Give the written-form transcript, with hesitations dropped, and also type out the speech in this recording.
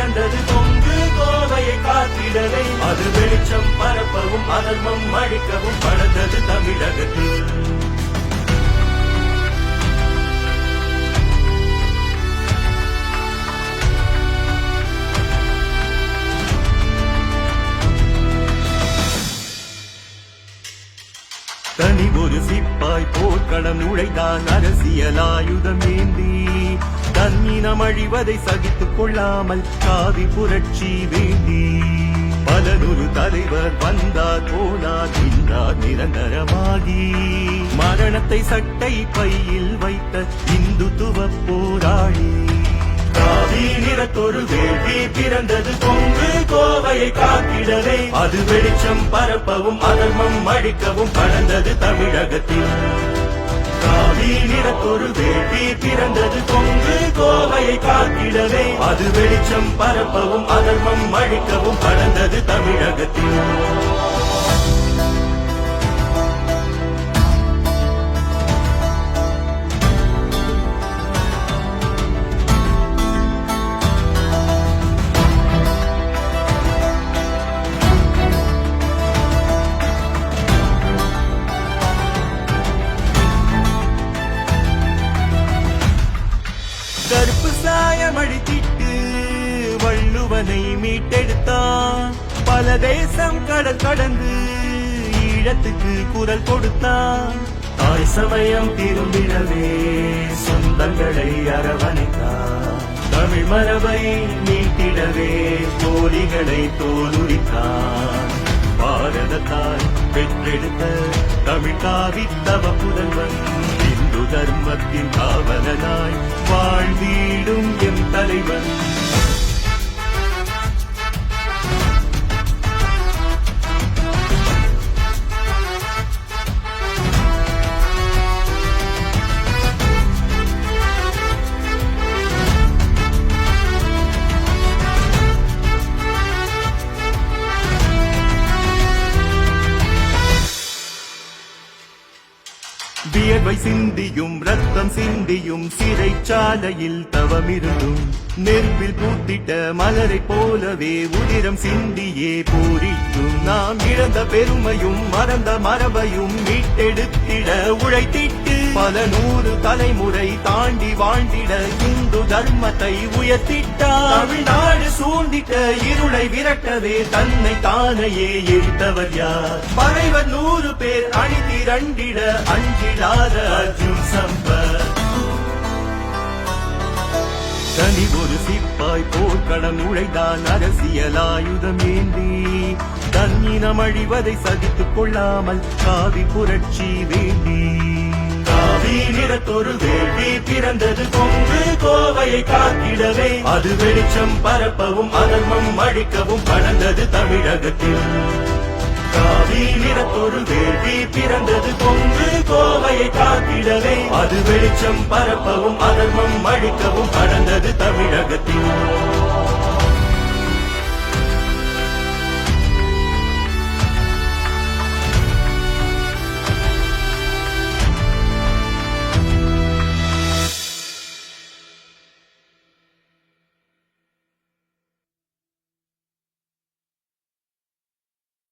பிறந்தது பொங்கு கோவையை காத்திடவே. அது வெளிச்சம் பரப்பவும் அதர்மம் அழிக்கவும் படர்ந்தது தமிழகத்தில். தனி ஒரு சிப்பாய் போர்க்களம் நுழைந்தான் அரசியல் ஆயுதம் ஏந்தி. தன்னினம் அழிவதை சகித்துக் கொள்ளாமல் சாதி புரட்சி வேண்டி. பலனொரு தலைவர் வந்தார் போனார் நின்றார் நிரந்தரமாகி. மரணத்தை சட்டை பையில் வைத்த இந்துத்துவ போராளி. காவி நிறத்தொரு வேள்வி பிறந்தது பொங்கு கோவையை காத்திடவே. அது வெளிச்சம் பரப்பவும் அதர்மம் அழிக்கவும் படர்ந்தது தமிழகத்தில். காவி நிறத்தொரு வேள்வி பிறந்தது பொங்கு கோவையை காத்திடவே. அது வெளிச்சம் பரப்பவும் அதர்மம் அழிக்கவும் படர்ந்தது தமிழகத்தில். கருப்பு சாயம் அடித்திட்டு வள்ளுவனை மீட்டெடுத்தான். பல தேசம் கடல் கடந்து ஈழத்துக்கு குரல் கொடுத்தான். தாய் சமயம் திரும்பிடவே சொந்தங்களை அரவணைத்தான். தமிழ் மரபை மீட்டிடவே போலிகளை தோலுரித்தான். பாரதத்தால் பெற்றெடுத்த தமிழ் காவித்தவ புதல்வன். இந்து தர்மத்தின் காவலனாய் வாழ்ந்திடும் எம் தலைவன். வியர்வை சிந்தியும் ரத்தம் சிந்தியும் சிறைச்சாலையில் தவமிருந்தும். நெருப்பில் பூத்திட்ட மலரை போலவே உதிரம் சிந்தியே பூரிக்கும். நாம் இழந்த பெருமையும் மறந்த மரபையும் மீட்டெடுத்திட உழைத்திட்டு. பல நூறு தலைமுறை தாண்டி வாழ்ந்திட இந்து தர்மத்தை உயர்த்திட்டார். தமிழ்நாடு சூழ்ந்திட்ட இருளை விரட்டவே தன்னை தானையே எரித்தவர் யார்? பகைவர் 100 பேர் அணிதிரண்டிட அஞ்சிடாத அர்ஜுன் சம்பத். தனி ஒரு சிப்பாய் போர்க்களம் நுழைந்தான் அரசியல் ஆயுதம் ஏந்தி. தன்னினம் அழிவதை சகித்துக் கொள்ளாமல் காவி புரட்சி வேண்டி. காவி நிறத்தொரு வேள்வி பிறந்தது பொங்கு கோவையை காத்திடவே. அது வெளிச்சம் பரப்பவும் அதர்மம் அழிக்கவும் படர்ந்தது தமிழகத்தில். காவி நிறத்தொரு வேள்வி பிறந்தது பொங்கு கோவையை காத்திடவே. அது வெளிச்சம் பரப்பவும் அதர்மம் அழிக்கவும் படர்ந்தது தமிழகத்தில்.